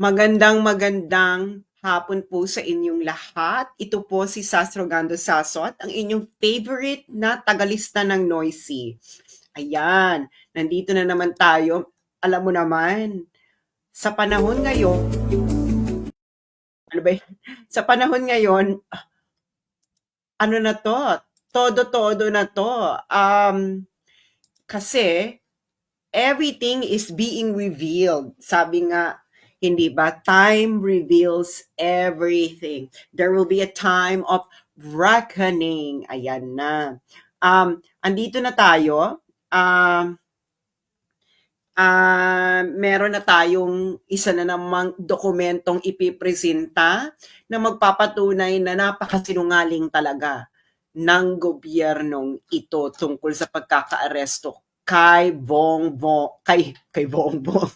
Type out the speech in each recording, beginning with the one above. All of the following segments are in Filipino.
Magandang hapon po sa inyong lahat. Ito po si Sastrogando Sasot, ang inyong favorite na tagalista ng Noisy. Ayan, nandito na naman tayo. Alam mo naman, sa panahon ngayon, ano ba yun? Sa panahon ngayon, ano na to? Todo-todo na to. Kasi everything is being revealed. Sabi nga, hindi ba? Time reveals everything. There will be a time of reckoning. Ayan na. Andito na tayo. Meron na tayong isa na namang dokumentong ipipresenta na magpapatunay na napakasinungaling talaga ng gobyernong ito tungkol sa pagkakaaresto kay Bongbong, kay Bongbong,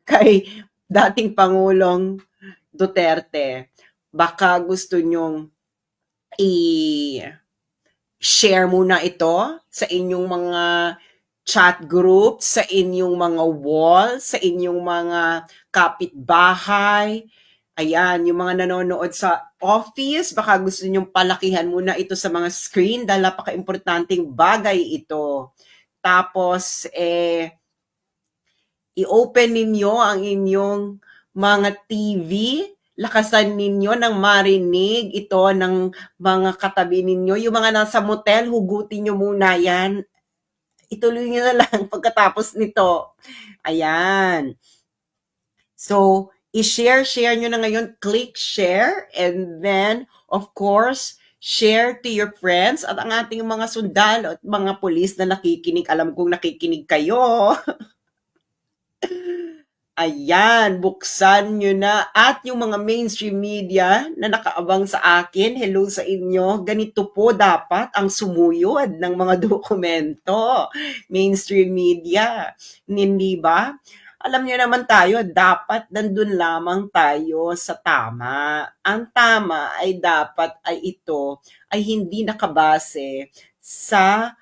kay dating Pangulong Duterte. Baka gusto nyong i-share muna ito sa inyong mga chat group, sa inyong mga wall, sa inyong mga kapitbahay. Ayan, yung mga nanonood sa office, baka gusto nyong palakihan muna ito sa mga screen dahil napaka-importanting bagay ito. Tapos, i-open ninyo ang inyong mga TV, lakasan ninyo ng marinig ito ng mga katabi ninyo. Yung mga nasa motel, hugutin nyo muna yan. Ituloy nyo na lang pagkatapos nito. Ayan. So, i-share nyo na ngayon. Click share and then, of course, share to your friends at ang ating mga sundalo at mga pulis na nakikinig. Alam kong nakikinig kayo. Ayan, buksan nyo na. At yung mga mainstream media na nakaabang sa akin, hello sa inyo. Ganito po dapat ang sumuyod ng mga dokumento. Mainstream media. Hindi ba? Alam nyo naman tayo, dapat nandun lamang tayo sa tama. Ang tama ay dapat ay ito ay hindi nakabase sa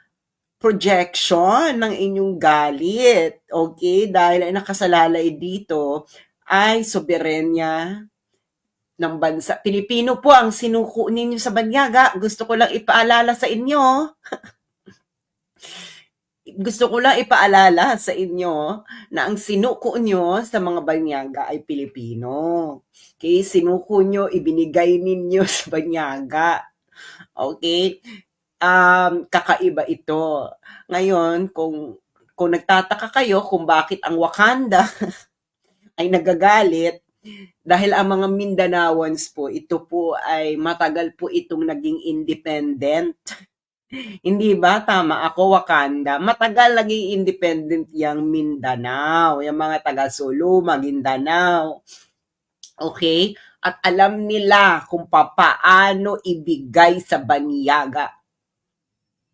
projection ng inyong galit. Okay? Dahil ay nakasalalay dito ay soberenya ng bansa. Pilipino po ang sinuko ninyo sa banyaga. Gusto ko lang ipaalala sa inyo. Na ang sinuko nyo sa mga banyaga ay Pilipino. Okay? Sinuko nyo, ibinigay ninyo sa banyaga. Okay? Kakaiba ito. Ngayon, kung nagtataka kayo kung bakit ang Wakanda ay nagagalit, dahil ang mga Mindanaoans po, ito po ay matagal po itong naging independent. Hindi ba? Tama ako, Wakanda. Matagal naging independent yung Mindanao, yung mga taga Sulu, Maguindanao. Okay? At alam nila kung paano ibigay sa banyaga.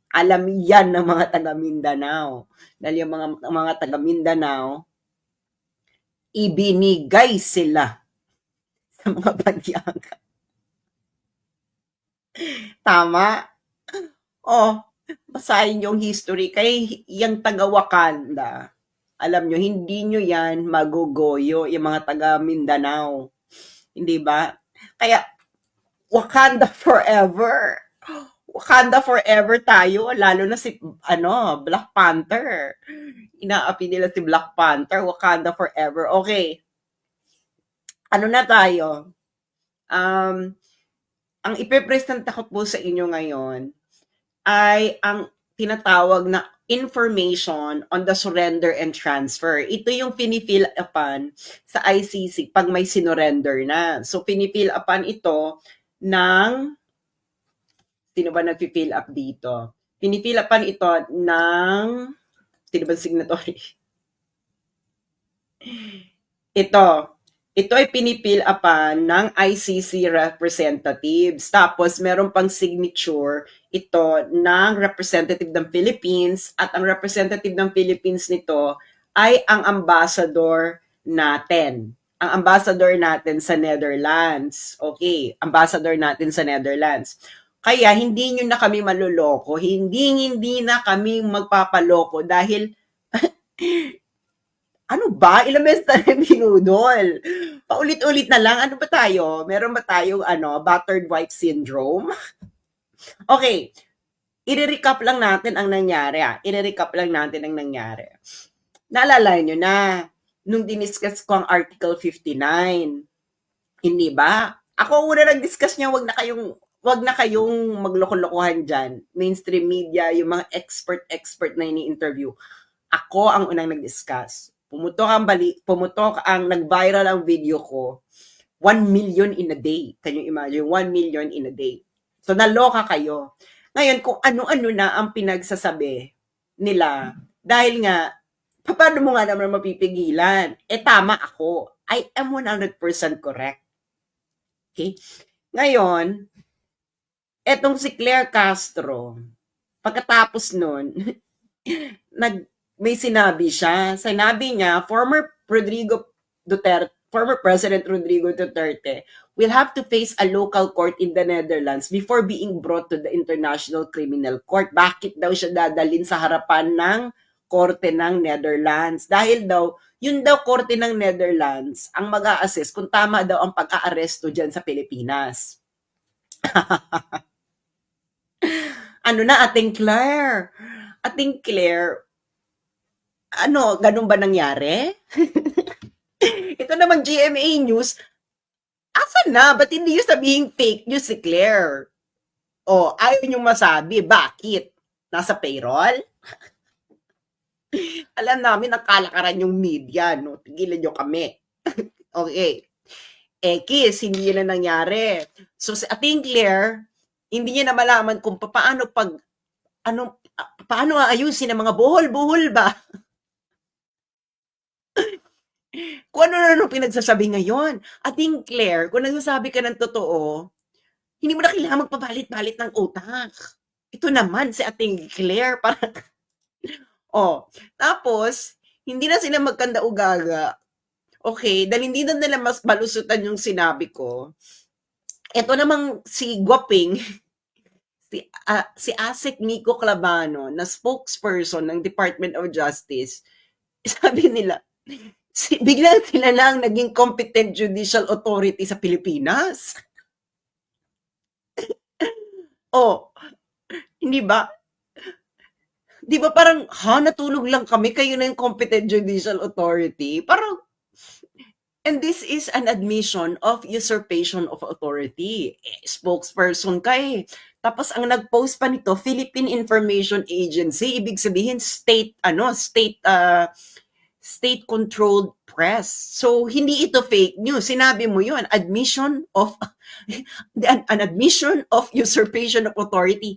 Alam yan ng mga taga Mindanao. Dahil yung mga taga Mindanao, ibinigay sila sa mga banyaga. Tama? Oh, basahin yung history. Kay yung taga Wakanda, alam nyo, hindi nyo yan magugoyo, yung mga taga Mindanao. Hindi ba? Kaya, Wakanda forever. Wakanda forever tayo, lalo na si Black Panther. Inaapi nila si Black Panther, Wakanda forever. Okay. Ano na tayo? Ang ipepresenta ko po sa inyo ngayon ay ang tinatawag na information on the surrender and transfer. Ito yung pinifill upan sa ICC pag may sinurrender na. So, pinifill upan ito ng sino ba nag-fill up dito? Pinifill upan ito ng sino ba signatory? Ito ay pinifill upan ng ICC representatives. Tapos meron pang signature ito ng representative ng Philippines at ang representative ng Philippines nito ay ang ambassador natin. Ang ambassador natin sa Netherlands. Okay, ambassador natin sa Netherlands. Kaya hindi nyo na kami maluloko, hindi na kami magpapaloko dahil Ano ba? Ilang beses tayo binudol? Paulit-ulit na lang. Ano ba tayo? Meron ba tayong battered wife syndrome? Okay, i-recap lang natin ang nangyari. I-recap lang natin ang nangyari. Naalala nyo na, nung diniscuss ko ang Article 59, hindi ba? Ako una nag-discuss niya, wag na kayong magloko-lokohan dyan. Mainstream media, yung mga expert na ini-interview. Ako ang unang nag-discuss. Pumutok ang nag-viral ang video ko. 1 million in a day. Can you imagine? 1 million in a day. So, naloka kayo. Ngayon, kung ano-ano na ang pinagsasabi nila, dahil nga, paano mo nga naman mapipigilan? Tama ako. I am 100% correct. Okay? Ngayon, etong si Claire Castro, pagkatapos nun, may sinabi siya. Sinabi niya, former President Rodrigo Duterte will have to face a local court in the Netherlands before being brought to the International Criminal Court. Bakit daw siya dadalhin sa harapan ng korte ng Netherlands? Dahil daw, yun daw korte ng Netherlands ang mag-a-assess kung tama daw ang pag-aaresto dyan sa Pilipinas. Ano na, Ating Claire? Ating Claire, ganun ba nangyari? Ito naman GMA News, asan na? Ba't hindi yung sabihin fake news si Claire? Ayaw niyong masabi. Bakit? Nasa payroll? Alam namin, ang kalakaran yung media, no? Tigilan niyo kami. Okay. Kiss, hindi yun na nangyari. So, si Ating Claire, hindi niya na malaman kung paano aayusin ang mga buhol-buhol ba? Kung ano pinagsasabi ngayon. Ating Claire, kung nagsasabi ka ng totoo, hindi mo na kailangan magpabalit-balit ng utak. Ito naman si Ating Claire, parang, tapos, hindi na sila magkanda-ugaga. Okay, dahil hindi na nila mas malusutan yung sinabi ko. Ito namang si Guaping, si Asik Nico Clavano, na spokesperson ng Department of Justice, sabi nila, biglang sila lang naging competent judicial authority sa Pilipinas. Hindi ba? Di ba parang, natulog lang kami, kayo na yung competent judicial authority? Parang, and this is an admission of usurpation of authority. Spokesperson ka eh. Tapos ang nag-post pa nito, Philippine Information Agency, ibig sabihin state-controlled press. So, hindi ito fake news. Sinabi mo yun, an admission of usurpation of authority.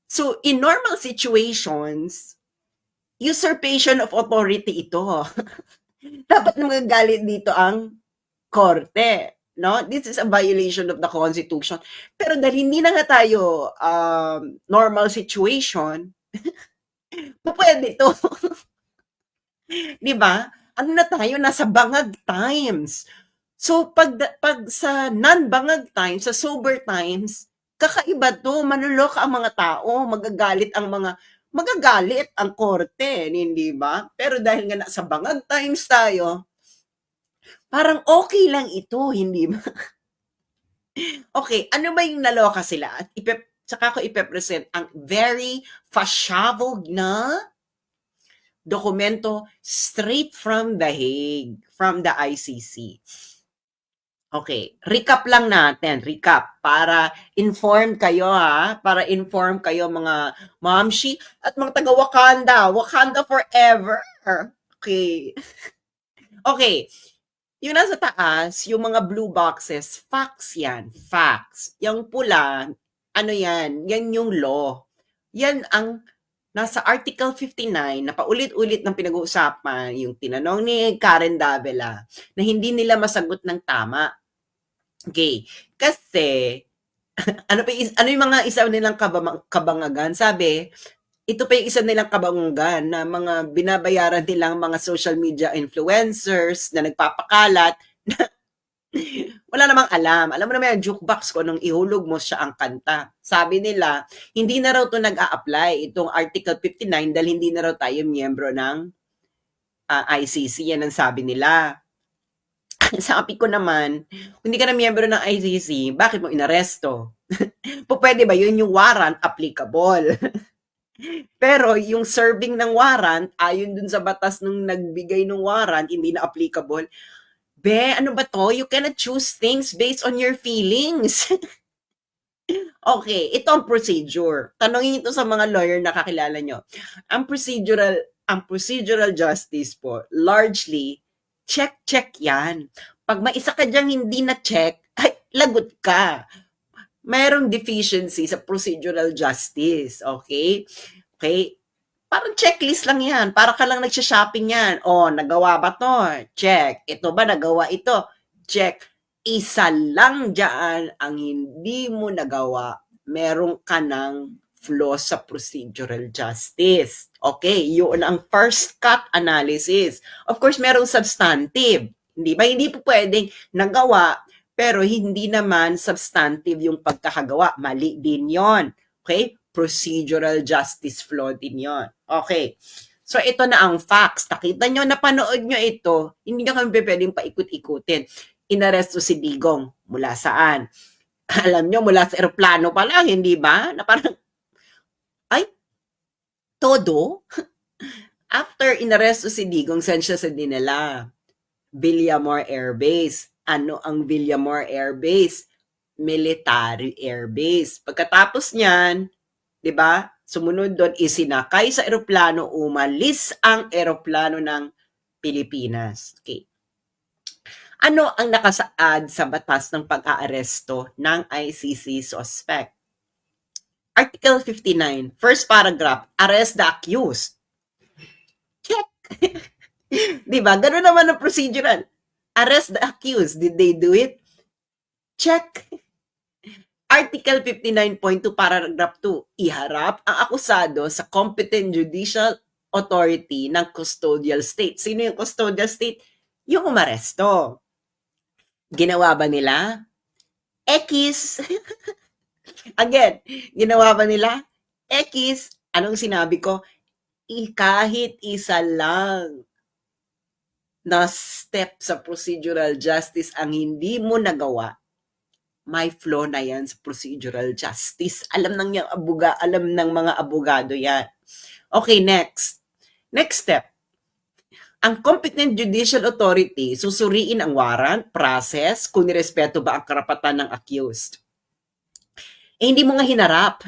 So, in normal situations, usurpation of authority ito. Dapat magagalit dito ang korte. No? This is a violation of the Constitution. Pero dahil hindi na nga tayo normal situation, pwede ito. Di ba? Ano na tayo? Nasa bangag times. So, pag sa non-bangag times, sa sober times, kakaiba to, manuloka ang mga tao, magagalit ang korte, hindi ba? Pero dahil nga nasa bangag times tayo, parang okay lang ito, hindi ba? Okay, ano ba yung naloka sila? At saka ko ipepresent ang very fashabog na dokumento straight from The Hague, from the ICC. Okay, recap lang natin, para inform kayo para inform kayo mga mamshi at mga taga Wakanda forever. Okay. Okay, yung nasa taas, yung mga blue boxes, facts yan, facts. Yung pula, yan yung law. Yan ang nasa Article 59 na paulit-ulit ng pinag-uusapan, yung tinanong ni Karen Davila na hindi nila masagot ng tama. Okay, kasi ano yung mga isa nilang kabangagan? Sabi, ito pa yung isa nilang kabangagan na mga binabayaran nilang mga social media influencers na nagpapakalat na wala namang alam. Alam mo naman yung jukebox ko nung ihulog mo siya ang kanta. Sabi nila, hindi na raw ito nag-a-apply, itong Article 59, dahil hindi na raw tayo miyembro ng ICC, yan ang sabi nila. Sabi ko naman, kung hindi ka na miyembro ng ICC, bakit mo inaresto? Pwede ba yun yung warrant applicable? Pero yung serving ng warrant, ayon dun sa batas nung nagbigay ng warrant, hindi na applicable. Be, ano ba to? You cannot choose things based on your feelings. Okay, ito ang procedure. Tanongin ito sa mga lawyer na kakilala nyo. Ang procedural justice po, largely, check yan. Pag may isa ka dyang hindi na check, ay, lagot ka. Mayroong deficiency sa procedural justice. Okay? Okay? Parang checklist lang yan. Para ka lang nagsha-shopping yan. O, nagawa ba to? Check. Ito ba, nagawa ito? Check. Isa lang dyan ang hindi mo nagawa. Meron ka ng flaw sa procedural justice. Okay, yun ang first cut analysis. Of course, merong substantive. Hindi ba? Hindi po pwedeng nagawa, pero hindi naman substantive yung pagkakagawa. Mali din yon. Okay? Procedural justice flaw din yon. Okay. So, ito na ang facts. Nakita nyo, napanood nyo ito, hindi nyo kami pwedeng paikot-ikutin. Inaresto si Digong. Mula saan? Alam nyo, mula sa aeroplano pa lang, hindi ba? Na parang, ay, todo? After inaresto si Digong, saan siya sa dinala? Villamor Air Base. Ano ang Villamor Air Base? Military Air Base. Pagkatapos niyan, 'di ba? Sumunod doon, isinakay sa eroplano, umalis ang eroplano ng Pilipinas. Okay. Ano ang nakasaad sa batas ng pag-aaresto ng ICC suspect? Article 59, first paragraph, arrest the accused. Check. 'Di ba? Ganun naman ang procedural. Arrest the accused. Did they do it? Check. Article 59.2, paragraph 2, iharap ang akusado sa competent judicial authority ng custodial state. Sino yung custodial state? Yung umaresto. Ginawa ba nila? X. Again, ginawa ba nila? X. Anong sinabi ko? Kahit isa lang na step sa procedural justice ang hindi mo nagawa, may flaw na yan sa procedural justice. Alam ng mga abogado yan. Okay, next. Next step. Ang competent judicial authority susuriin ang warrant, process, kung nirespeto ba ang karapatan ng accused. Hindi mo nga hinarap.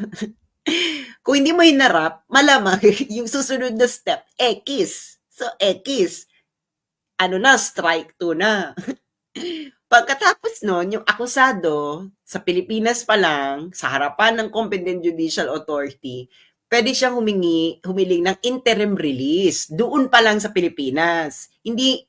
Kung hindi mo hinarap, malamang yung susunod na step, X. So, X. Ano na, strike 2 na. Pagkatapos nun, yung akusado sa Pilipinas pa lang, sa harapan ng competent judicial authority, pwede siyang humiling ng interim release. Doon pa lang sa Pilipinas. Hindi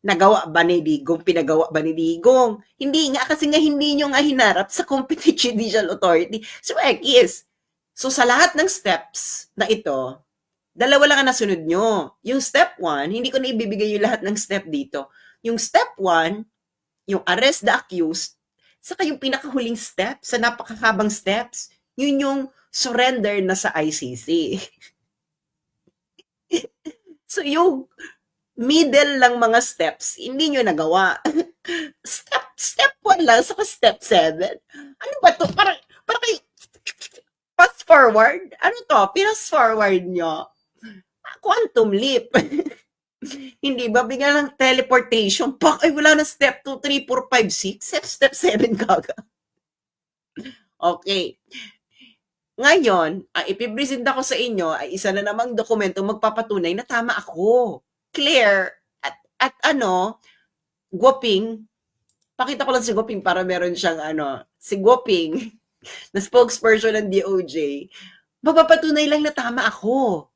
nagawa ba ni Digong, pinagawa ba ni Digong? Hindi nga, kasi nga hindi nyo nga hinarap sa competent judicial authority. So, X. So, sa lahat ng steps na ito, dalawa lang ang nasunod nyo. Yung step 1, hindi ko na ibibigay yung lahat ng step dito. Yung step 1, yung arrest the accused, saka yung pinakahuling step, sa napakahabang steps, yun yung surrender na sa ICC. So yung middle lang mga steps, hindi nyo nagawa. Step 1 lang, saka step 7. Ano ba to? Parang fast forward? Ano to? Pinas forward nyo? Quantum leap. Hindi ba? Bigla ng teleportation. Ay, wala na step 2, 3, 4, 5, 6. Step 7 kaga. Okay. Ngayon, ang ipipresent ko sa inyo ay isa na namang dokumento magpapatunay na tama ako. Clear. At Guoping. Pakita ko lang si Guoping para meron siyang si Guoping na spokesperson ng DOJ. Mapapatunay lang na tama ako.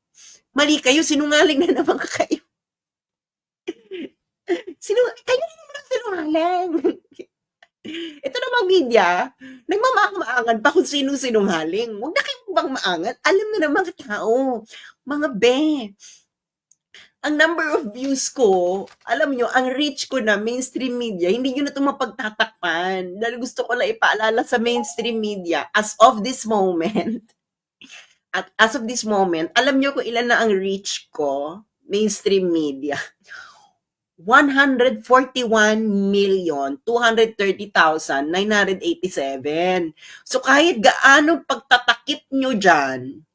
Mali kayo, sinungaling na naman kayo. Kayo na naman sinungaling. Ito namang media, nagmamaang-maangan pa kung sino sinungaling. Huwag na kayong bang maangat. Alam na ng mga tao. Mga ang number of views ko, alam nyo, ang reach ko na mainstream media, hindi nyo na ito mapagtatakpan. Dahil gusto ko lang ipaalala sa mainstream media, as of this moment, alam nyo kung ilan na ang reach ko, mainstream media. 141,230,987. So kahit gaano pagtatakip nyo dyan,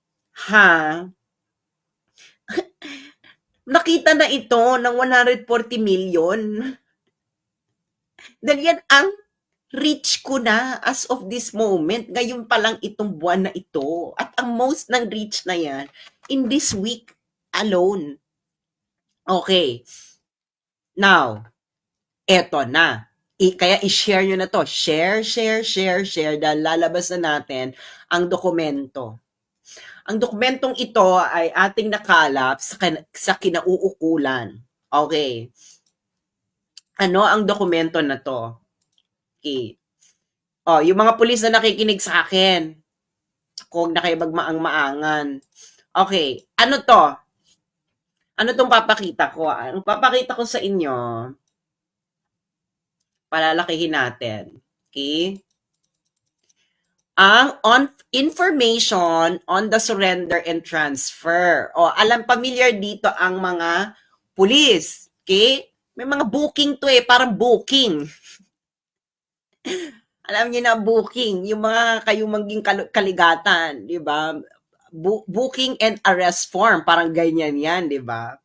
ha, nakita na ito ng 140 million. Dahil yan ang reach ko na as of this moment. Ngayon pa lang itong buwan na ito. At ang most ng reach na yan, in this week alone. Okay. Now, eto na. Kaya i-share nyo na to. Share dahil lalabas na natin ang dokumento. Ang dokumentong ito ay ating nakalap sa kinauukulan. Okay. Ano ang dokumento na to? Okay. Oh, yung mga pulis na nakikinig sa akin, kung na kayo magmaang-maangan. Okay. Ano to? Ano tong papakita ko? Ang papakita ko sa inyo, palalakihin natin. Okay? Ang information on the surrender and transfer. O, alam, familiar dito ang mga pulis. Okay? May mga booking to parang booking. Alam niyo na booking, yung mga kayong maging kaligatan, di ba? Booking and arrest form, parang ganyan yan, di ba?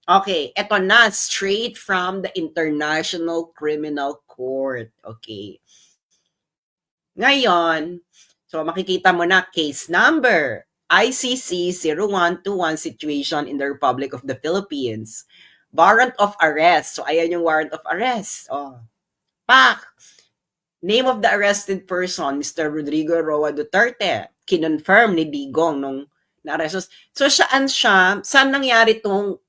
Okay, eto na, straight from the International Criminal Court. Okay. Ngayon, so makikita mo na case number, ICC 0121 situation in the Republic of the Philippines. Warrant of arrest. So ayan yung warrant of arrest. Oh. Pak! Name of the arrested person, Mr. Rodrigo Roa Duterte. Kinonfirm ni Digong nung na-arrest. So saan nangyari tong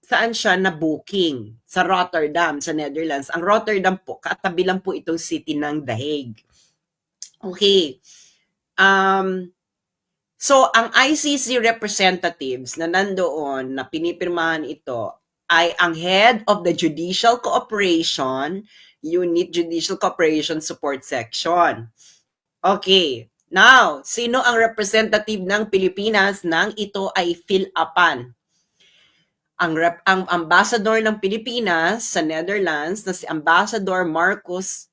saan siya na booking? Sa Rotterdam, sa Netherlands. Ang Rotterdam po, katabi lang po itong city ng The Hague. Okay. So, ang ICC representatives na nandoon na pinipirmahan ito ay ang head of the Judicial Cooperation Unit, Judicial Cooperation Support Section. Okay. Now, sino ang representative ng Pilipinas nang ito ay fill-upan? Ang ambassador ng Pilipinas sa Netherlands na si Ambassador Marcos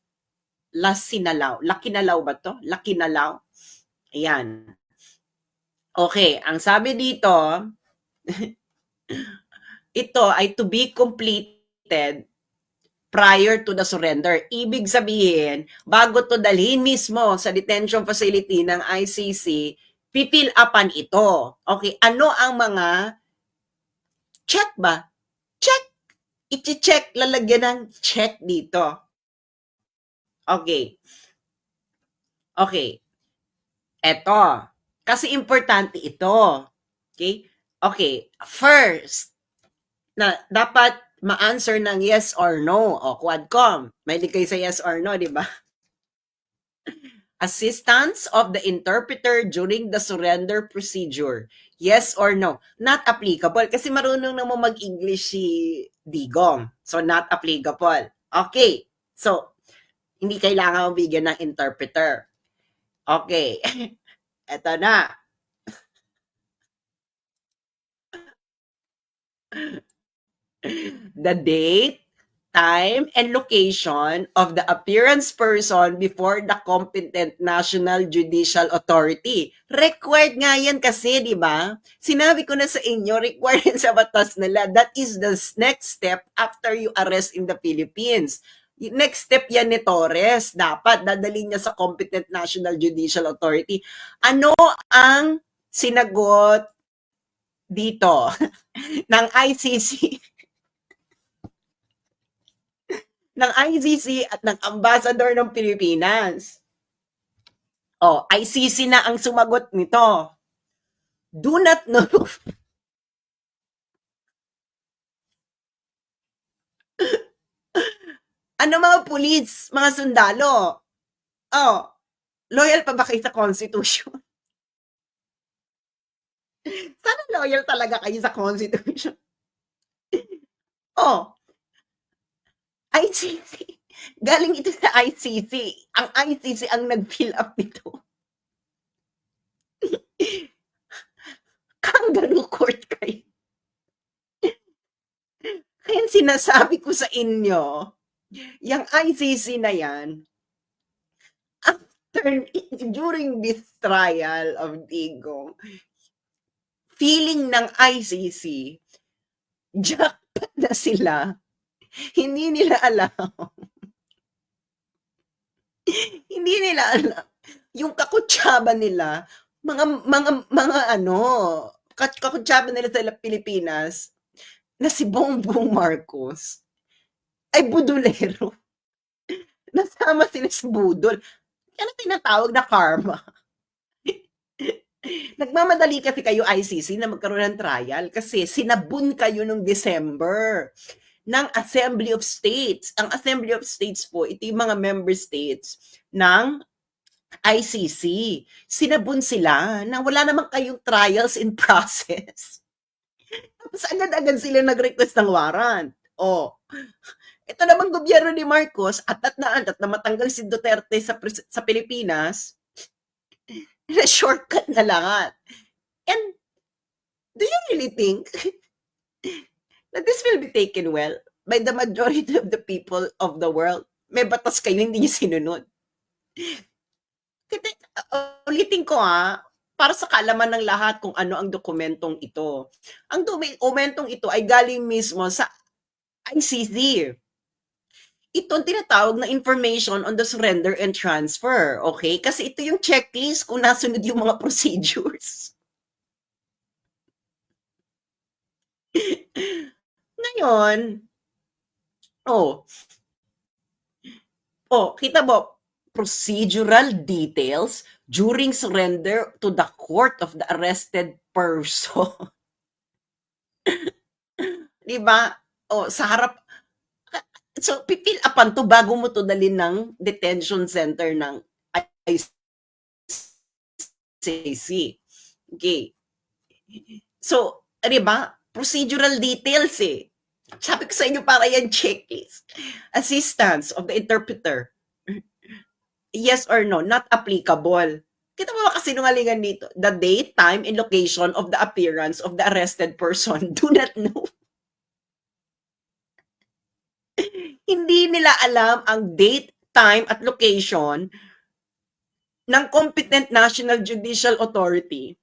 Lakinalaw ba to? Lakinalaw? Ayan. Okay, ang sabi dito, ito ay to be completed prior to the surrender. Ibig sabihin, bago to dalhin mismo sa detention facility ng ICC, pipil upan ito. Okay, ano ang mga check ba? Check. I-check, lalagyan ng check dito. Okay. Okay. Eto. Kasi importante ito. Okay? Okay. First, na dapat ma-answer ng yes or no. O, Quadcom. May kayo sa yes or no, di ba? Assistance of the interpreter during the surrender procedure. Yes or no? Not applicable. Kasi marunong naman mag-English si Digong. So, not applicable. Okay. So, hindi kailangan mabigyan ng interpreter. Okay. Eto na. The date, time, and location of the appearance person before the competent National Judicial Authority. Required nga yan kasi, di ba? Sinabi ko na sa inyo, required sa batas nila. That is the next step after you arrest in the Philippines. Next step yan ni Torres. Dapat dadalhin niya sa competent National Judicial Authority. Ano ang sinagot dito ng ICC? ng ICC at ng ambassador ng Pilipinas. Oh, ICC na ang sumagot nito. Do not know. Ano mga pulis, mga sundalo? Oh, loyal pa ba kayo sa Constitution? Sana loyal talaga kayo sa Constitution. Oh, ICC. Galing ito sa ICC. Ang ICC ang nag-fill up nito. Kangaroo court kayo. Kaya sinasabi ko sa inyo, yang ICC na yan, after, during this trial of Digong, feeling ng ICC, jackpot na sila. Hindi nila alam. Hindi nila alam. Yung kakutsaba nila, mga ano, kakutsaba nila sa Pilipinas, na si Bongbong Marcos, ay budulero. Nasama sila sa budol. Yan ang tinatawag na karma. Nagmamadali kasi kayo ICC na magkaroon ng trial kasi sinabun kayo nung December ng Assembly of States. Ang Assembly of States po, ito yung mga member states ng ICC. Sinabun sila na wala naman kayong trials in process. Tapos agad-agad sila nag-request ng warrant. Oh, ito namang gobyerno ni Marcos, atat na matanggal si Duterte sa Pilipinas, na shortcut na lahat. And do you really think that this will be taken well by the majority of the people of the world? May batas kayo, hindi niyo sinunod. Ulitin ko para sa kaalaman ng lahat kung ano ang dokumentong ito. Ang dokumentong ito ay galing mismo sa ICC. Ito ang tinatawag na information on the surrender and transfer. Okay? Kasi ito yung checklist kung nasunod yung mga procedures. Ngayon, kita mo, procedural details during surrender to the court of the arrested person. Di ba? Sa harap, so pipil upan to bago mo to dalhin ng detention center ng ICC. Okay. So, di ba? Procedural details eh. Sabi ko sa inyo para yan checklist. Assistance of the interpreter. Yes or no, not applicable. Kita mo ba kasinungalingan dito? The date, time, and location of the appearance of the arrested person do not know. Hindi nila alam ang date, time, at location ng competent National Judicial Authority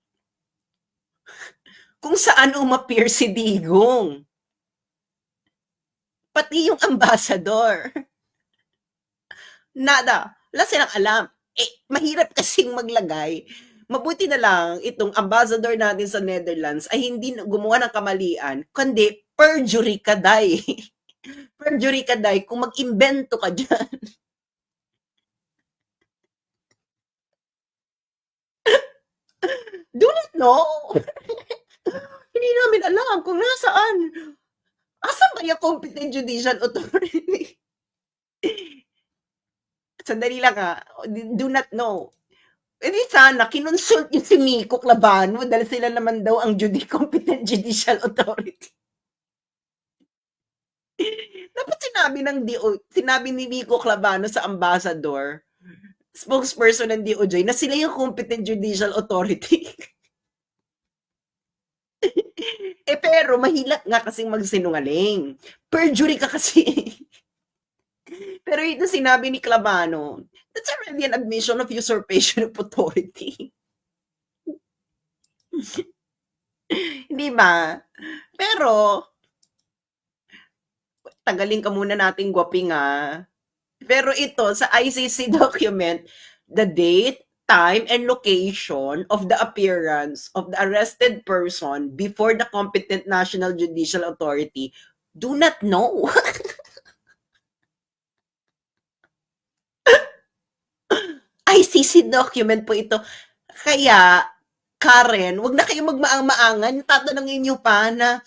kung saan umappear si Digong. Pati yung ambassador. Nada. Wala silang alam. Mahirap kasing maglagay. Mabuti na lang itong ambassador natin sa Netherlands ay hindi gumawa ng kamalian, kundi perjury ka, day. Perjury ka, day, kung mag-imbento ka dyan. Do not know. Hindi namin alam kung nasaan. Asan ba yung competent judicial authority? Sandali lang do not know. Di sana, kinonsult yung si Miko Clavano dahil sila naman daw ang competent judicial authority. Dapat sinabi ni Miko Clavano sa ambassador, spokesperson ng DOJ, na sila yung competent judicial authority. Pero mahila nga kasing magsinungaling. Perjury ka kasi. Pero ito sinabi ni Clavano, that's already an admission of usurpation of authority. Hindi ba? Pero, tagalin ka muna nating gwaping Pero ito, sa ICC document, the date, time, and location of the appearance of the arrested person before the competent National Judicial Authority do not know. ICC document po ito. Kaya, Karen, wag na kayong magmaang-maangan. Tatanungin nyo pa na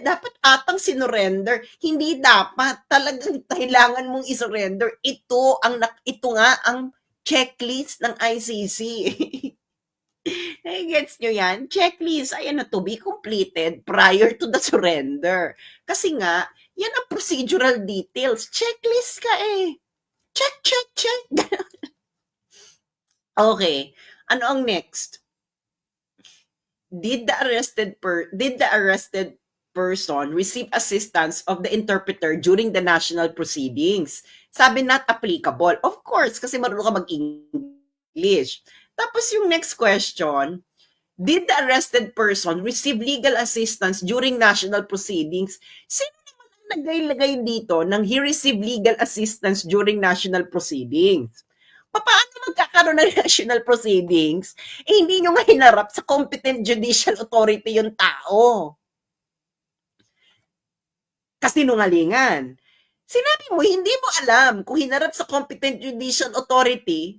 dapat atang sinurrender. Hindi dapat. Talagang kailangan mong isurrender. Ito nga ang checklist ng ICC. Gets nyo yan? Checklist, ayan na to be completed prior to the surrender. Kasi nga, yan ang procedural details. Checklist ka eh. Check, check, check. Okay. Ano ang next? Did the arrested person receive assistance of the interpreter during the national proceedings? Sabi, not applicable. Of course, kasi marunong ka mag-English. Tapos yung next question, did the arrested person receive legal assistance during national proceedings? Sino naman ang naglagay dito ng he received legal assistance during national proceedings? Paano magkakaroon ng national proceedings? Hindi nyo nga hinarap sa competent judicial authority yung tao. Kasinungalingan. Sinabi mo, hindi mo alam kung hinarap sa competent judicial authority,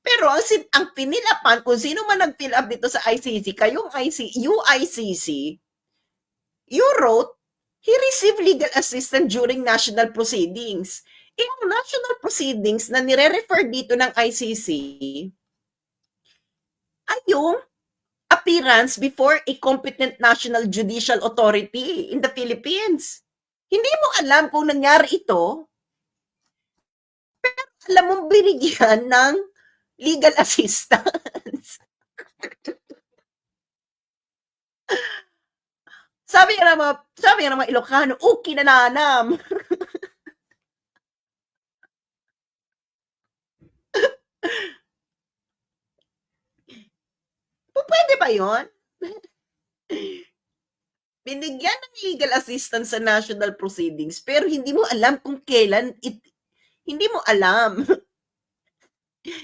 pero ang pinilapan, kung sino man nag-fill up dito sa ICC, kayong UICC, you wrote, he received legal assistance during national proceedings. Ang national proceedings na nire-refer dito ng ICC ay yung appearance before a competent national judicial authority in the Philippines. Hindi mo alam kung nangyari ito, pero alam mong binigyan ng legal assistance. Sabi nga ng mga Ilocano, kinananam. Pwede ba yon? Binigyan ng legal assistance sa national proceedings, pero hindi mo alam kung kailan hindi mo alam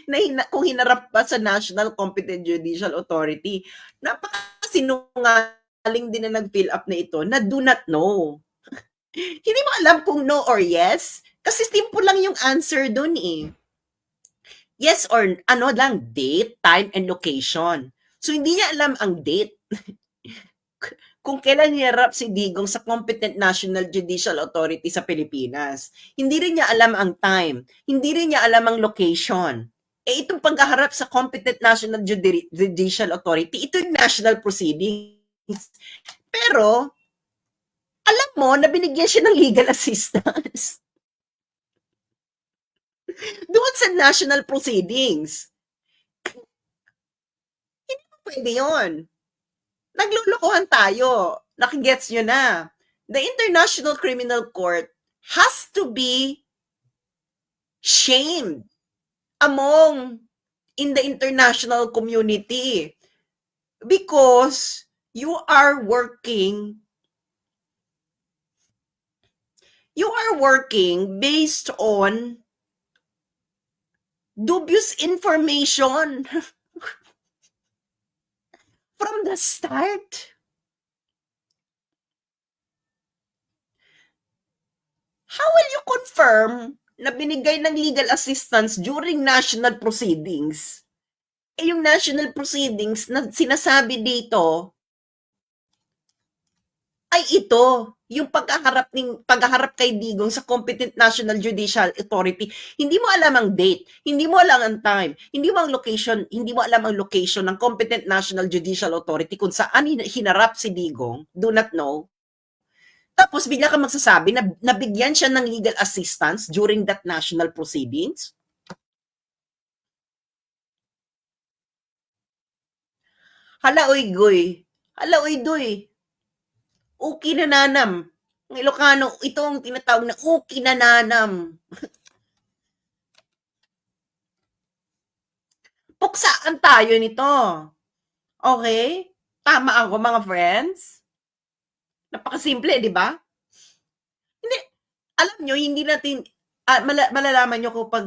na kung hinarap pa sa National Competent Judicial Authority. Napakasinungaling din na nag-fill up na ito na do not know. Hindi mo alam kung no or yes, kasi simple lang yung answer dun eh. Yes or date, time, and location. So, hindi niya alam ang date. Kung kailan hinarap si Digong sa competent national judicial authority sa Pilipinas. Hindi rin niya alam ang time. Hindi rin niya alam ang location. Itong paghaharap sa competent national judicial authority, ito yung national proceedings. Pero, alam mo na binigyan siya ng legal assistance doon sa national proceedings. Hindi mo pwede yun. Naglulukuhan tayo. Nakigets nyo na. The International Criminal Court has to be shamed in the international community because you are working based on dubious information from the start. How will you confirm na binigay ng legal assistance during national proceedings? Yung national proceedings na sinasabi dito ay ito, yung paghaharap kay Digong sa competent national judicial authority. Hindi mo alam ang date, hindi mo alam ang time, hindi mo alam ang location ng competent national judicial authority kung saan hinarap si Digong, do not know. Tapos bigla ka magsasabi na nabigyan siya ng legal assistance during that national proceedings? Hala oy goy. Hala oy doy. Kinananam. Ang Ilocano, ito ang tinatawag na kinananam. Puksaan tayo nito. Okay? Tama ako mga friends? Napakasimple, di ba? Hindi, alam nyo, hindi natin, malalaman nyo kapag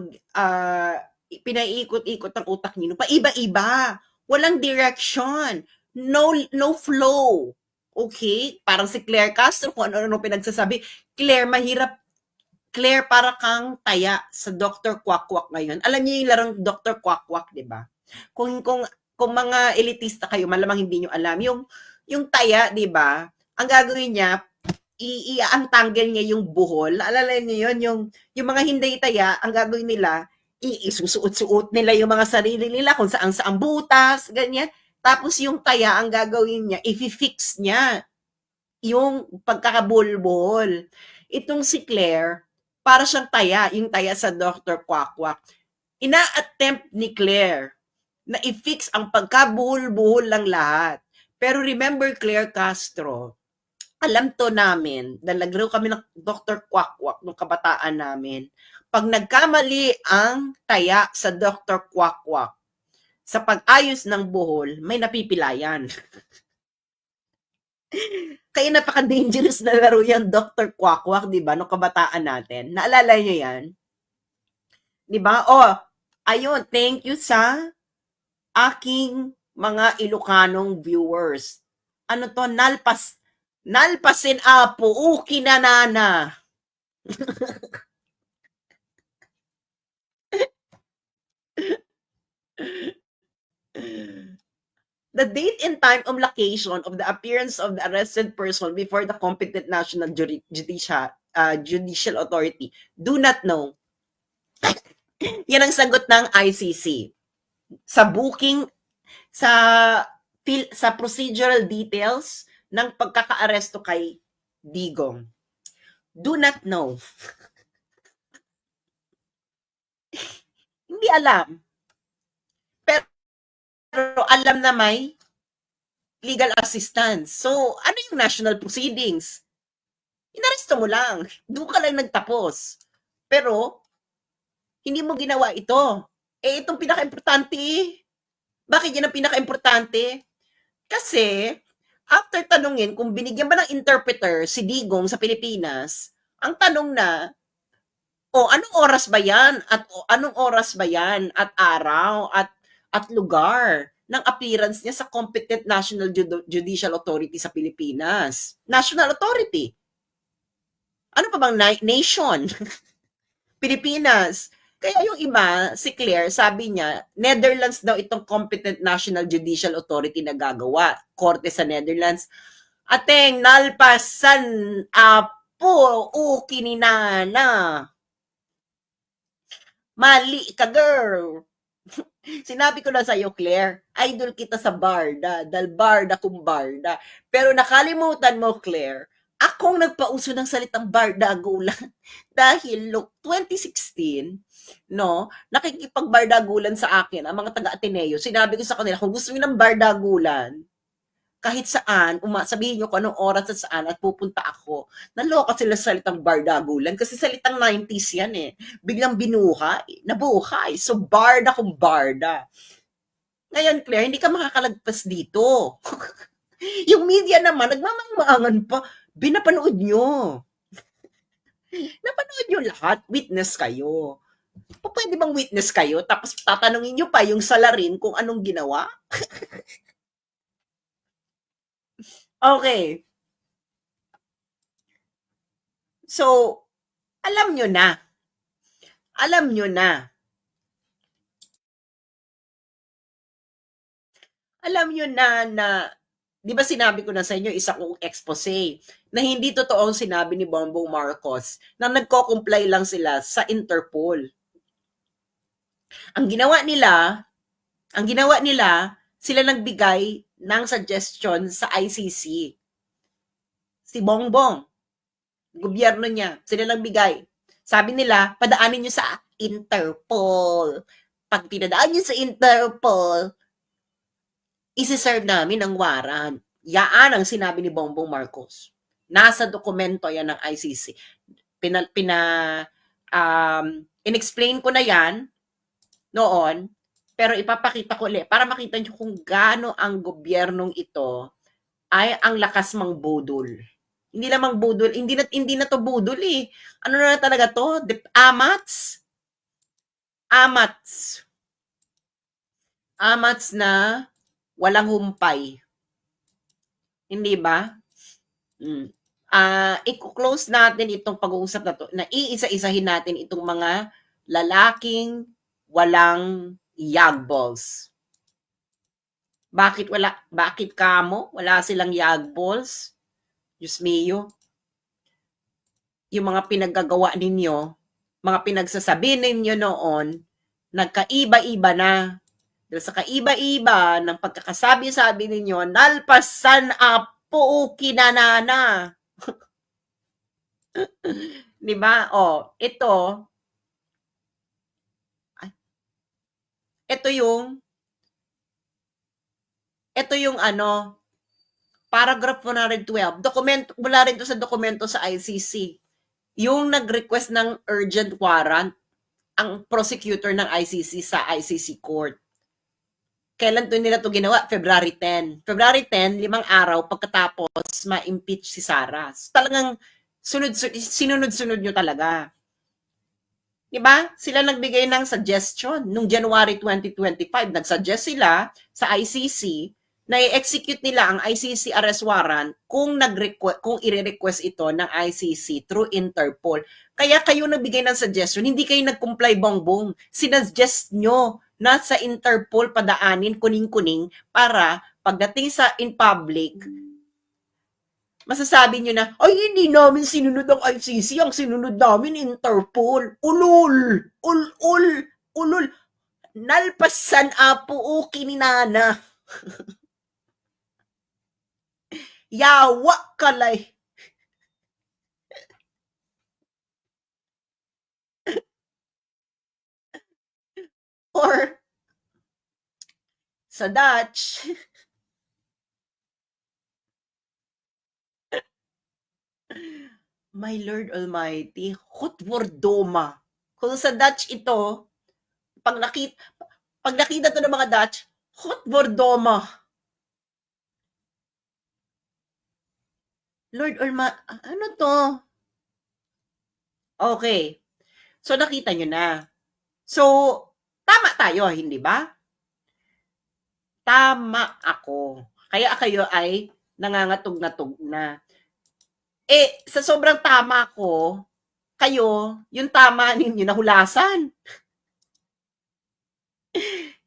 pinaiikot-ikot ang utak nyo, paiba-iba. Walang direction. No flow. Okay? Parang si Claire Castro, kung ano-ano pinagsasabi. Claire, para kang taya sa Dr. Quack-Quack ngayon. Alam niyo yung larong Dr. Quack-Quack, di ba? Kung mga elitista kayo, malamang hindi nyo alam. Yung taya, di ba? Ang gagawin niya, iaantanggal niya yung buhol. Alala niyo yun, yung mga hindi taya, ang gagawin nila, isusuot-suot nila yung mga sarili nila kung saan butas, ganyan. Tapos yung taya, ang gagawin niya, i-fix niya yung pagkakabulbol. Itong si Claire, para siyang taya, yung taya sa Dr. Quack-Quack. Ina-attempt ni Claire na i-fix ang pagkabuhol-buhol ng lahat. Pero remember Claire Castro, Alam 'to namin dahil naglaro kami ng Dr. Quack-Quack nung kabataan namin. 'Pag nagkamali ang taya sa Dr. Quack-Quack sa pag-ayos ng buhol, may napipilayan. Kaya napaka-dangerous na laro yang Dr. Quack-Quack, 'di ba, nung kabataan natin. Naalala niyo 'yan? 'Di ba? Oh, ayun, thank you sa aking mga Ilocanong viewers. Ano 'to, nalpasin apo, uki na nana. The date and time of location of the appearance of the arrested person before the competent national judicial authority do not know. Yan ang sagot ng ICC. Sa booking, sa sa procedural details ng pagkakaaresto kay Digong. Do not know. Hindi alam. Pero alam na may legal assistance. So, ano yung national proceedings? Inaresto mo lang. Doon ka lang nagtapos. Pero, hindi mo ginawa ito. Itong pinaka-importante. Bakit yan ang pinaka-importante? Kasi, after tanungin kung binigyan ba ng interpreter si Digong sa Pilipinas, ang tanong na, anong oras ba yan? At anong oras ba yan? At araw? At lugar ng appearance niya sa competent National Judicial Authority sa Pilipinas? National Authority. Ano pa bang nation? Pilipinas. Kaya yung iba, si Claire, sabi niya, Netherlands daw itong competent National Judicial Authority na gagawa. Korte sa Netherlands. Ateng, nalpasan, apo, uki ni nana. Mali ka, girl. Sinabi ko na sa'yo, Claire, idol kita sa Barda, dahil Barda kung Barda. Pero nakalimutan mo, Claire, akong nagpauso ng salitang bardagulan dahil look 2016 no nakikipagbardagulan sa akin ang mga taga-Ateneo. Sinabi ko sa kanila kung gusto niyo ng bardagulan kahit saan, sabihin niyo kung anong oras at saan at pupunta ako. Naloka sila sa salitang bardagulan kasi salitang 90s yan eh. Biglang nabuhay. So barda kung barda. Ngayon, Claire, hindi ka makakalagpas dito. Yung media naman, nagmamangmaangan pa. Binapanood nyo. Napanood nyo lahat. Witness kayo. Pwede bang witness kayo? Tapos tatanungin nyo pa yung salarin kung anong ginawa? Okay. So, alam nyo na. Alam nyo na. Alam nyo na, di ba sinabi ko na sa inyo, isa kong expose, na hindi totoo ang sinabi ni Bongbong Marcos na nagko-comply lang sila sa Interpol. Ang ginawa nila, sila nagbigay ng suggestion sa ICC. Si Bongbong, gobyerno niya, sila nagbigay. Sabi nila, padaanin niyo sa Interpol. Pag pinadaan niyo sa Interpol, isi-serve namin ang warrant. Yaan ang sinabi ni Bongbong Marcos. Nasa dokumento yan ng ICC. In-explain ko na yan noon, pero ipapakita ko ulit para makita nyo kung gaano ang gobyernong ito ay ang lakas mang budol. Hindi lamang budol, hindi na to budol eh. Ano na talaga to? Amats na walang humpay. Hindi ba? I-close natin itong pag-uusap na to, na iisa-isahin natin itong mga lalaking walang yagballs. Bakit kamo? Wala silang yagballs? Diyos mio. Yung mga pinaggagawa ninyo, mga pinagsasabi ninyo noon, nagkaiba-iba na. Dahil sa kaiba-iba ng pagkakasabi-sabi ninyo, nalpasan apo kinanana. Di ba? Ito yung paragraph 112, dokumento, mula rin to sa dokumento sa ICC. Yung nag-request ng urgent warrant, ang prosecutor ng ICC sa ICC court. Kailan to nila to ginawa? February 10. February 10, 5 araw pagkatapos ma-impeach si Sara. So, talagang sinunod-sunod nyo talaga. Diba? Sila nagbigay ng suggestion. Nung January 2025, nagsuggest sila sa ICC na i-execute nila ang ICC arrest warrant kung kung i-request ito ng ICC through Interpol. Kaya kayo nagbigay ng suggestion, hindi kayo nag-comply bongbong. Sinuggest nyo na sa Interpol padaanin kuning-kuning para pagdating sa in public, masasabi nyo na, ay, hindi namin sinunod ang ICC, ang sinunod namin Interpol. Ulul! Ulul! Ulul! Nalpasan apo o kininana. Yawa kalay. Or, sa Dutch, my Lord Almighty, Hutwordoma. Kung sa Dutch ito, pag nakita to ng mga Dutch, Hutwordoma. Lord Almighty, ano to? Okay. So, nakita nyo na. So, tama tayo, hindi ba? Tama ako. Kaya kayo ay nangangatog-natog na. Sa sobrang tama ko, kayo, yung tama ninyo nahulasan.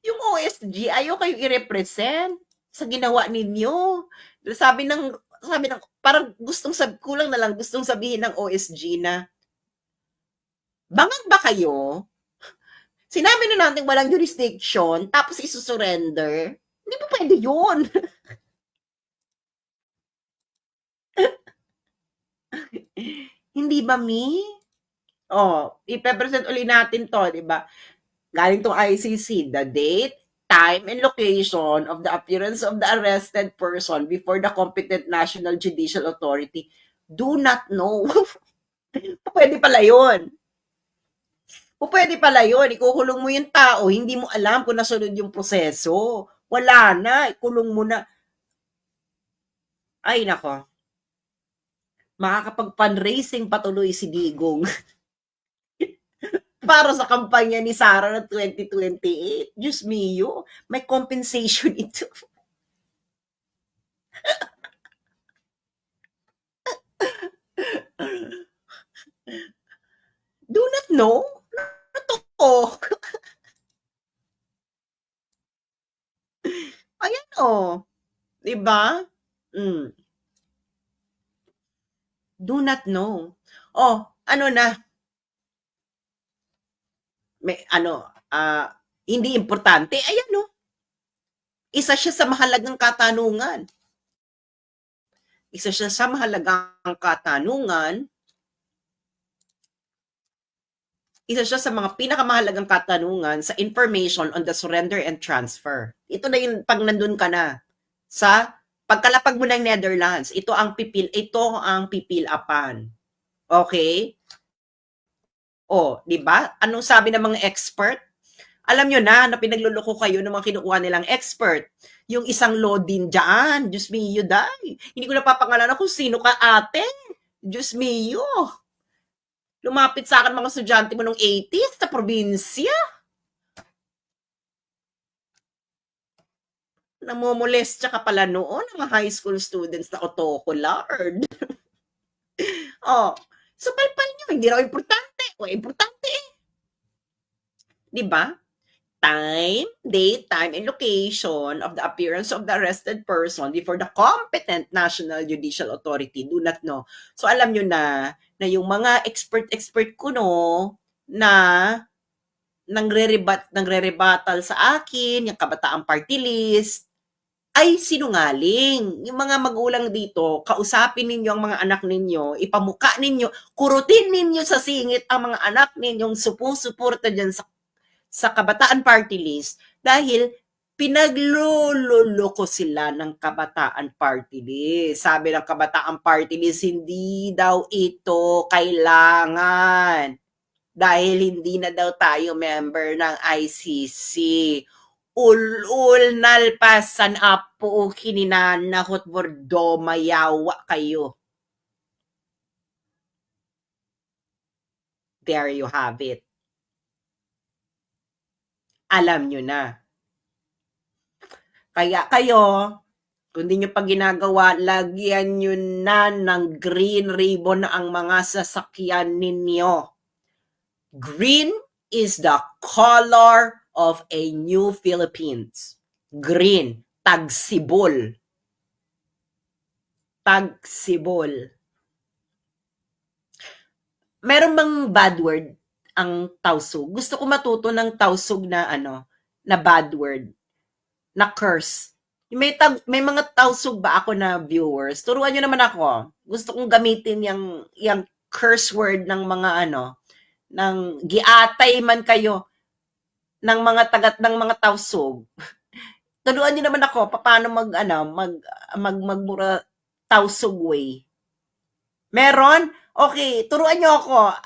Yung OSG, ayaw kayo i-represent sa ginawa ninyo. Sabi ng, parang kulang na lang gustong sabihin ng OSG na, bangag ba kayo? Sinabi na natin walang jurisdiction, tapos isusurrender. Hindi pa pwede yun. Hindi ba, Mi? Ipe-present uli natin to, di ba? Galing tong ICC, the date, time, and location of the appearance of the arrested person before the competent national judicial authority. Do not know. Pwede pala yun. Pwede pala yun. Ikukulong mo yung tao, hindi mo alam kung nasunod yung proseso. Wala na, ikulong mo na. Ay, nako. Makakapag-fundraising patuloy si Digong. Para sa kampanya ni Sara ng 2028. Diyos mio, may compensation ito. Do not know? Totoo. Ayan diba? Do not know. Ano na? May hindi importante. Ayan Isa siya sa mahalagang katanungan. Isa siya sa mahalagang katanungan. Isa siya sa mga pinakamahalagang katanungan sa information on the surrender and transfer. Ito na yung pag nandun ka na sa pagkalapag mo ng Netherlands, ito ang pipil-apan. Okay? Di ba? Anong sabi ng mga expert? Alam nyo na pinagluloko kayo ng mga kinukuha nilang expert. Yung isang law din dyan. Diyos mio, day. Hindi ko napapangalanan kung sino ka, ate. Diyos mio. Lumapit sa akin mga estudyante mo nung 80s sa probinsya. Namomolestya ka pala noon ng high school students na otoko, Lord. So palpal nyo, hindi raw importante. Importante Diba? Time, date, time, and location of the appearance of the arrested person before the competent national judicial authority do not know. So alam nyo na yung mga expert ko na nangre-rebuttal sa akin, yung Kabataang Party List, ay sinungaling. Yung mga magulang dito, kausapin ninyo ang mga anak ninyo, ipamuka ninyo, kurutin ninyo sa singit ang mga anak ninyong supusuporta dyan sa Kabataan Party List dahil Pinagluloloko sila ng Kabataan Party List. Sabi ng Kabataan Party List, hindi daw ito kailangan dahil hindi na daw tayo member ng ICC. Ulul nalpasan apo kininanakot bordo mayawa kayo. There you have it. Alam nyo na. Kaya kayo, kung di nyo pa ginagawa, lagyan nyo na ng green ribbon ang mga sasakyan ninyo. Green is the color of a new Philippines. Green, tagsibol. Tagsibol. Meron bang bad word ang tausug? Gusto ko matuto ng tausug na na bad word, na curse. May mga tausug ba ako na viewers? Turuan nyo naman ako. Gusto kong gamitin yung curse word ng mga ng giatay man kayo ng mga tausug. Turuan nyo naman ako paano magmura tausug way. Meron? Okay, turuan nyo ako.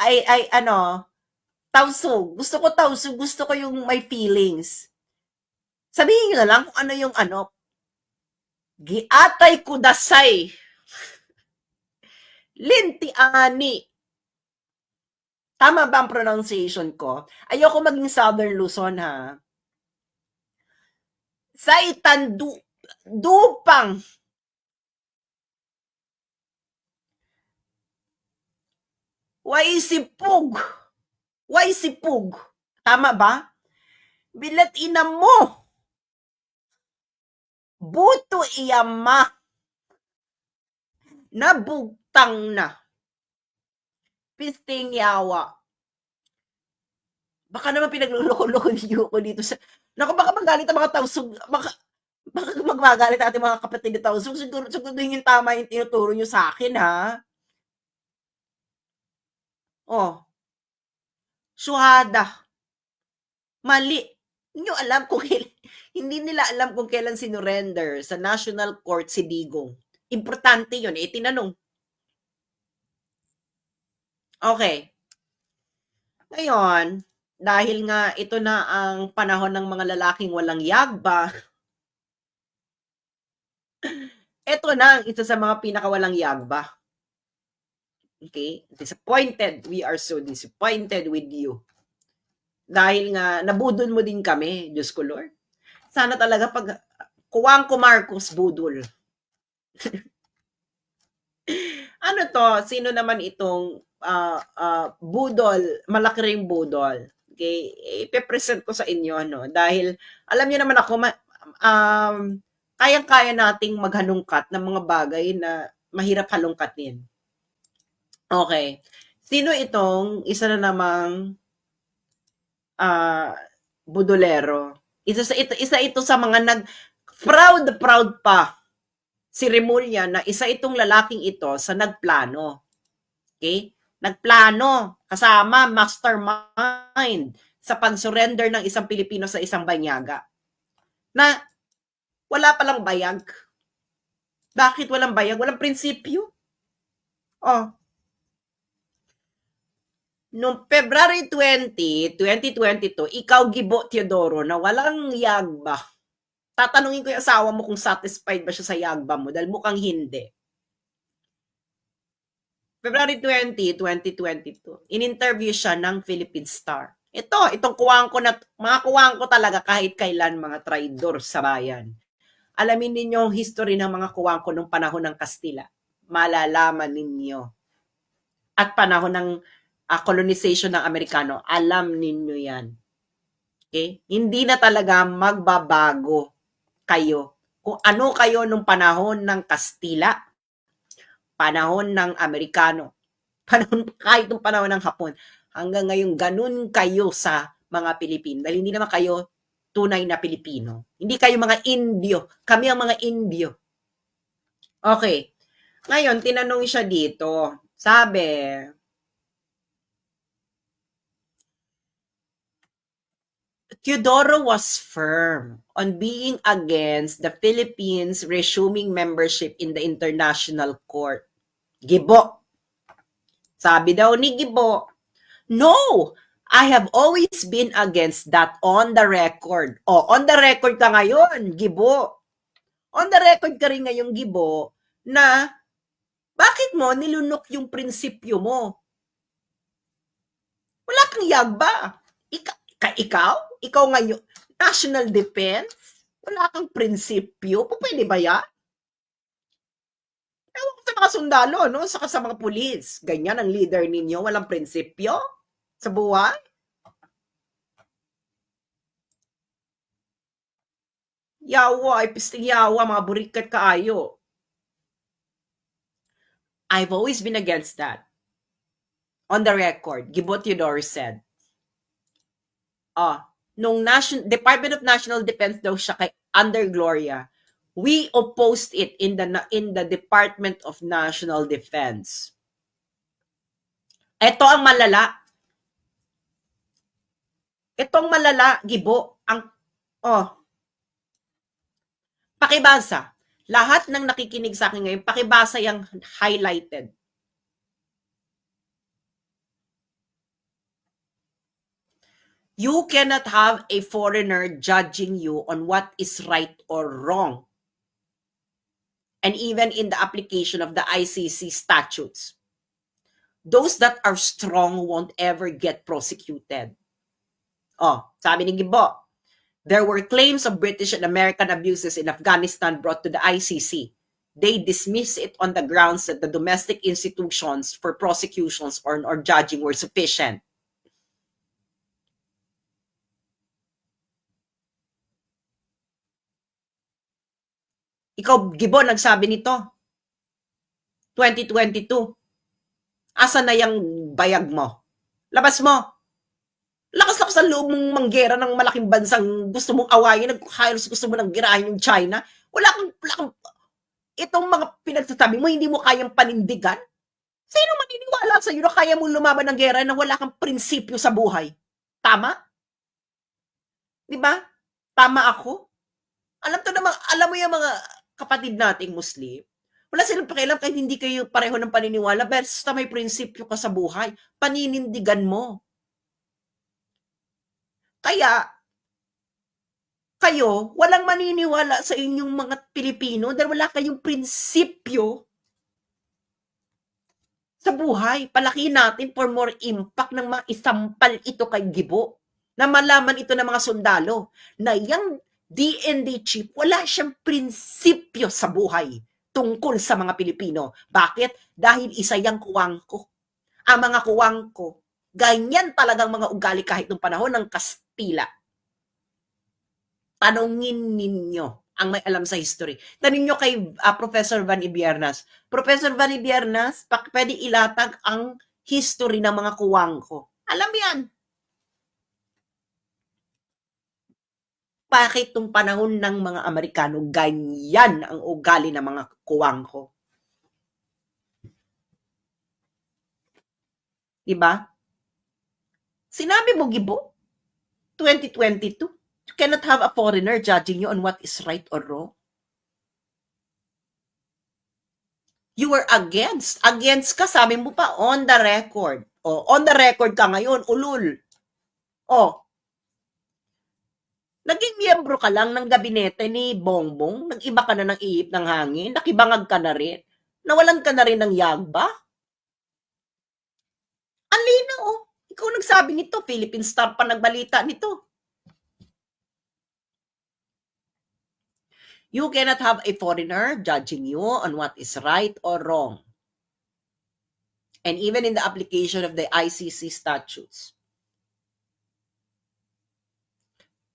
Tausug. Gusto ko tausug. Gusto ko yung may feelings. Sabihin nyo na lang kung ano yung giatay kudasay. Linti ani. Tama ba ang pronunciation ko? Ayoko maging Southern Luzon, ha? Sa itandu dupang waisipug. Waisipug. Tama ba? Bilat ina mo. Buto iyama. Nabugtang na. Pisting yawa. Baka naman pinagluloko-loko niyo ko dito sa... Naku, baka magalit ang mga tausug. Baka magmagalit natin mga kapatid na tausug. Siguro yung tama yung tinuturo nyo sa akin, ha? Oh. Suhada. Mali. Hindi alam kung hindi nila alam kung kailan sinurrender sa National Court si Digong. Importante yun. Tinanong. Okay. Ngayon, dahil nga ito na ang panahon ng mga lalaking walang yagba, ito na ang isa sa mga pinakawalang yagba. Okay? Disappointed. We are so disappointed with you. Dahil nga, nabudol mo din kami, Diyos ko Lord. Sana talaga pag kuwang ko Marcos budol. Ano to? Sino naman itong budol, malaki ring budol? Okay? Ipe-present ko sa inyo, dahil alam niyo naman ako, kayang-kaya nating maghalungkat ng mga bagay na mahirap halungkatin. Okay. Sino itong isa na namang budolero? Isa ito sa mga proud pa si Remulla na isa itong lalaking ito sa nagplano. Okay? Nagplano kasama mastermind sa pag-surrender ng isang Pilipino sa isang banyaga. Na wala palang bayag. Bakit walang bayag? Walang prinsipyo. Oh. Noong February 20, 2022, ikaw Gibo Teodoro na walang yagba. Tatanungin ko yung asawa mo kung satisfied ba siya sa yagba mo dahil mukhang hindi. February 20, 2022, in-interview siya ng Philippine Star. Itong kuwang ko na, mga kuwang ko talaga kahit kailan mga traidor sa bayan. Alamin ninyo ang history ng mga kuwang ko nung panahon ng Kastila. Malalaman ninyo. At panahon ng colonization ng Amerikano, alam ninyo yan. Okay? Hindi na talaga magbabago kayo. Kung ano kayo nung panahon ng Kastila, panahon ng Amerikano, kahit nung panahon ng Hapon, hanggang ngayon ganun kayo sa mga Pilipino. Dahil hindi naman kayo tunay na Pilipino. Hindi kayo mga Indio. Kami ang mga Indio. Okay. Ngayon, tinanong siya dito. Sabi, Teodoro was firm on being against the Philippines resuming membership in the International Court. Gibo. Sabi daw ni Gibo, no, I have always been against that on the record. On the record ka ngayon, Gibo. On the record ka rin ngayong Gibo na bakit mo nilunok yung prinsipyo mo? Wala kang yagba. Ikaw ngayon, national defense? Wala kang prinsipyo? Pwede ba yan? Ewan ko sa mga sundalo, no? Saka sa mga pulis. Ganyan ang leader ninyo, walang prinsipyo sa buhay? Yawa, pisting yawa, mga burikat kaayo. I've always been against that. On the record, Gibo Teodoro said, nung Department of National Defense daw siya kay under Gloria, we opposed it in the Department of National Defense. Ito ang malala. Itong malala, Gibo, pakibasa. Lahat ng nakikinig sa akin ngayon, pakibasa yung highlighted. You cannot have a foreigner judging you on what is right or wrong. And even in the application of the ICC statutes, those that are strong won't ever get prosecuted. Sabi ni Gibo, there were claims of British and American abuses in Afghanistan brought to the ICC. They dismiss it on the grounds that the domestic institutions for prosecutions or judging were sufficient. Ikaw, Gibo, nagsabi nito. 2022. Asa na yung bayag mo? Labas mo. Lakas-lakas ang loob mong manggera ng malaking bansang gusto mong awayin, halos gusto mo nang girahin yung China. Wala kang itong mga pinagsasabi mo, hindi mo kayang panindigan? Sino maniniwala sa iyo na kaya mong lumaban ng gera na wala kang prinsipyo sa buhay? Tama? Di ba? Tama ako? Alam mo yung mga kapatid nating Muslim, wala silang pakialam kahit hindi kayo pareho ng paniniwala, basta may prinsipyo ka sa buhay, paninindigan mo. Kaya, kayo, walang maniniwala sa inyong mga Pilipino dahil wala kayong prinsipyo sa buhay. Palaki natin for more impact ng maisampal ito kay Gibo. Na malaman ito ng mga sundalo na yung DND chief, wala siyang prinsipyo sa buhay tungkol sa mga Pilipino. Bakit? Dahil isa yung kuwangko. Ang mga kuwangko, ganyan talagang mga ugali kahit nung panahon ng Kastila. Tanungin ninyo ang may alam sa history. Tanungin nyo kay Professor Van Ibiernas. Professor Van Ibiernas, pwede ilatag ang history ng mga kuwangko. Alam yan. Bakit tong panahon ng mga Amerikano, ganyan ang ugali ng mga kuwangko? Diba? Sinabi mo, Gibo, 2022, you cannot have a foreigner judging you on what is right or wrong. You were against. Against ka, sabi mo pa, on the record. On the record ka ngayon, ulul. Naging miyembro ka lang ng gabinete ni Bongbong, nag-iba ka na ng ihip ng hangin, nakibangag ka na rin, nawalan ka na rin ng yagba. Ang linaw, ikaw nagsabi nito, Philippine Star pa nagbalita nito. You cannot have a foreigner judging you on what is right or wrong. And even in the application of the ICC statutes.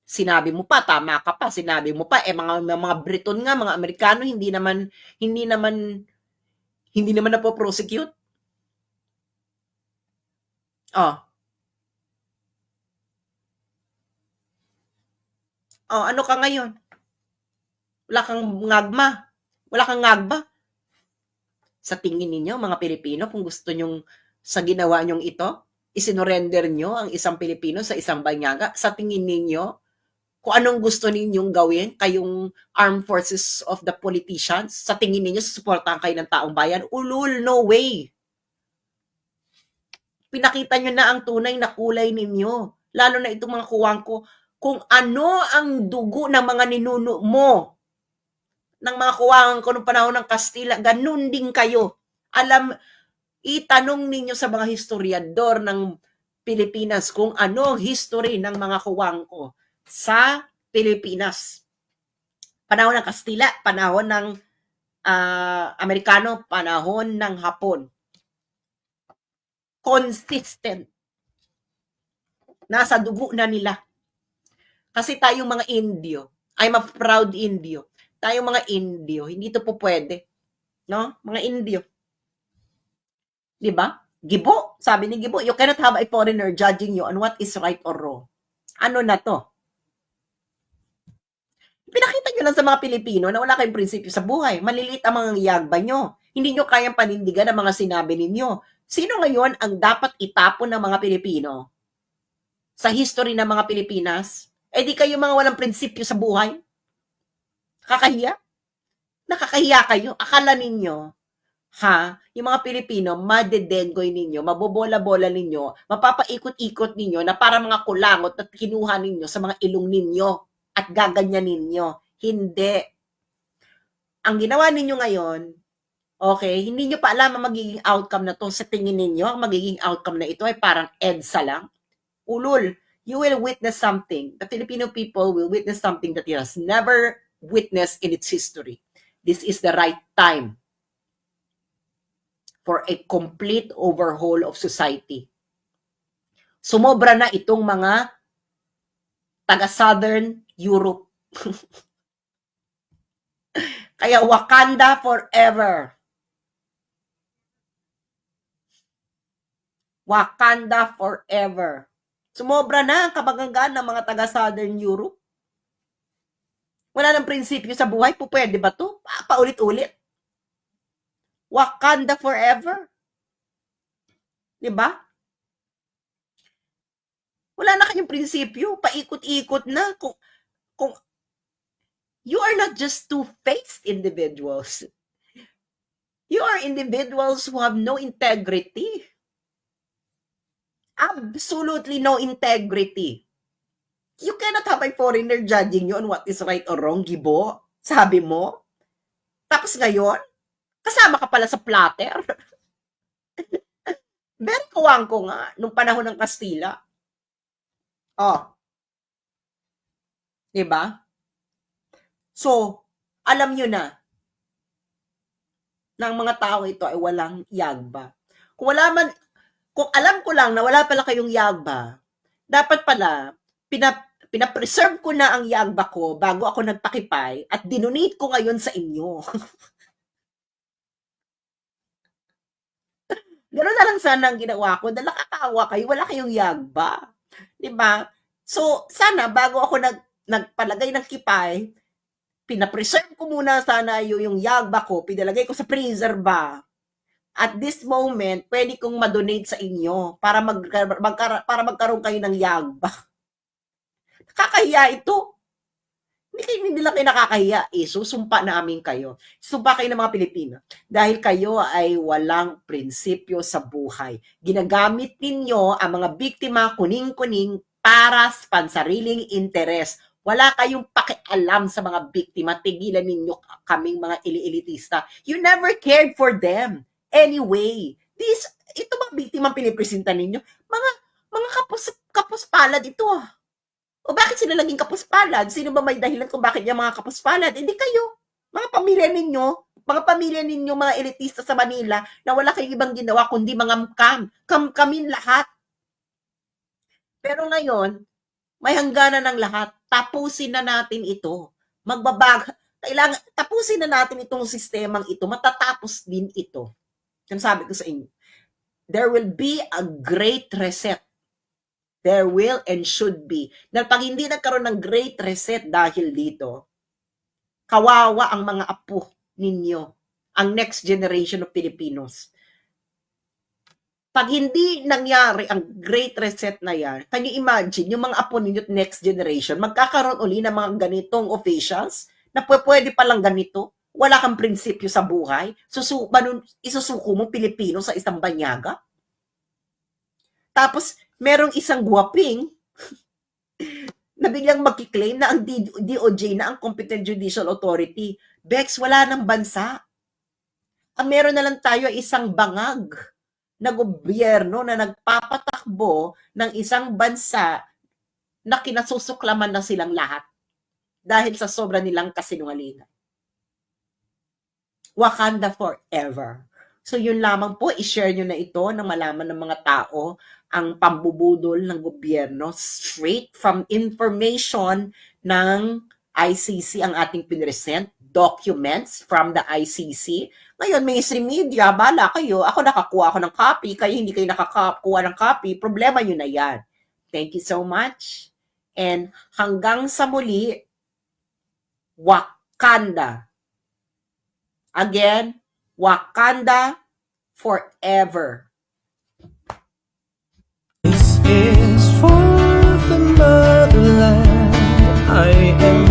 Sinabi mo pa, tama ka pa, sinabi mo pa, mga Briton nga, mga Amerikano, hindi naman na po-prosecute. Ano ka ngayon? Wala kang ngagba. Sa tingin ninyo, mga Pilipino, kung gusto nyong sa ginawa nyong ito, isinurrender nyo ang isang Pilipino sa isang banyaga? Sa tingin ninyo, kung anong gusto ninyong gawin, kayong armed forces of the politicians, sa tingin ninyo, susuportahan kayo ng taong bayan? Ulul, no way. Pinakita nyo na ang tunay na kulay ninyo. Lalo na itong mga kuwangko. Kung ano ang dugo ng mga ninuno mo, ng mga kuwangan ko noong panahon ng Kastila, ganun din kayo. Itanong ninyo sa mga historiador ng Pilipinas kung ano history ng mga kuwangko sa Pilipinas. Panahon ng Kastila, panahon ng Amerikano, panahon ng Hapon. Consistent. Nasa dugo na nila. Kasi tayong mga Indio, I'm a proud Indio. Tayong mga Indio, hindi ito po pwede. No? Mga Indio. Di ba? Gibo, sabi ni Gibo, you cannot have a foreigner judging you on what is right or wrong. Ano na to? Pinakita nyo lang sa mga Pilipino na wala kayong prinsipyo sa buhay. Maliliit ang mga yagba nyo. Hindi nyo kayang panindigan ang mga sinabi ninyo. Sino ngayon ang dapat itapon ng mga Pilipino sa history ng mga Pilipinas? Eh di kayo mga walang prinsipyo sa buhay? Nakakahiya? Nakakahiya kayo. Akala ninyo, yung mga Pilipino, madedengoy ninyo, mabobola-bola ninyo, mapapaikot-ikot ninyo na para mga kulangot at kinuha ninyo sa mga ilong ninyo at gaganyan ninyo. Hindi. Ang ginawa ninyo ngayon, okay, hindi nyo pa alam ang magiging outcome na to. Sa tingin ninyo, ang magiging outcome na ito ay parang EDSA lang. Ulul, you will witness something. The Filipino people will witness something that it has never witnessed in its history. This is the right time for a complete overhaul of society. Sumobra na itong mga taga-Southern Europe. Kaya Wakanda forever. Wakanda forever. Sumobra na ang kabagagaan ng mga taga-Southern Europe. Wala nang prinsipyo sa buhay. Pwede ba to? Paulit-ulit. Wakanda forever. Diba? Wala na kayong prinsipyo. Paikot-ikot na. Kung you are not just two-faced individuals. You are individuals who have no integrity. Absolutely no integrity. You cannot have a foreigner judging you on what is right or wrong, Gibo. Sabi mo. Tapos ngayon, kasama ka pala sa platter. Very kuwangko nga, nung panahon ng Kastila. Oh. Diba? So, alam nyo na, ng mga tao ito ay walang yagba. Kung alam ko lang na wala pala kayong yagba, dapat pala, pinapreserve ko na ang yagba ko bago ako nagpakipay at dinonate ko ngayon sa inyo. Gano'n na lang sana ang ginawa ko dahil nakakaawa kayo, wala kayong yagba. Diba? So, sana bago ako nagpalagay ng kipay, pinapreserve ko muna sana yung yagba ko, pinalagay ko sa freezer ba. At this moment, pwede kong ma-donate sa inyo para magkaroon kayo ng yagba. Nakakahiya ito. Hindi lang kayo nakakahiya. Susumpa namin kayo. Susumpa kayo ng mga Pilipino. Dahil kayo ay walang prinsipyo sa buhay. Ginagamit ninyo ang mga biktima kuning-kuning para sa pansariling interes. Wala kayong pakialam sa mga biktima. Tigilan ninyo kaming mga ili-elitista. You never cared for them. Anyway, ito mga biktima pinipresenta ninyo, mga kapos-palad ito. O bakit sila naging kapuspalad? Sino ba may dahilan kung bakit yung mga kapuspalad? Hindi kayo. Mga pamilya ninyo, mga elitista sa Manila na wala kayong ibang ginawa kundi mga kamin lahat. Pero ngayon, may hangganan ng lahat. Tapusin na natin ito. Tapusin na natin itong sistemang ito. Matatapos din ito. Kaya sabi ko sa inyo, there will be a great reset. There will and should be. Dahil pag hindi nagkaroon ng great reset dahil dito, kawawa ang mga apo ninyo, ang next generation of Filipinos. Pag hindi nangyari ang Great Reset na yan, can you imagine, yung mga apo ninyo next generation, magkakaroon uli ng mga ganitong officials na pwede palang ganito? Wala kang prinsipyo sa buhay? Isusuko mo Pilipino sa isang banyaga? Tapos, merong isang guwaping na biglang magkiklaim na ang DOJ na ang competent judicial authority. Bex, wala ng bansa. Ang meron na lang tayo ay isang bangag na gobyerno na nagpapatakbo ng isang bansa na kinasusuklaman na silang lahat dahil sa sobra nilang kasinungalingan. Wakanda forever. So yun lamang po, i-share nyo na ito nang malaman ng mga tao ang pambubudol ng gobyerno straight from information ng ICC ang ating pinresent, documents from the ICC. Ngayon, mainstream media, bala kayo, ako nakakuha ako ng copy, kayo hindi kayo nakakuha ng copy, problema nyo na yan. Thank you so much. And hanggang sa muli, Wakanda. Again, Wakanda forever. This is for the motherland. I am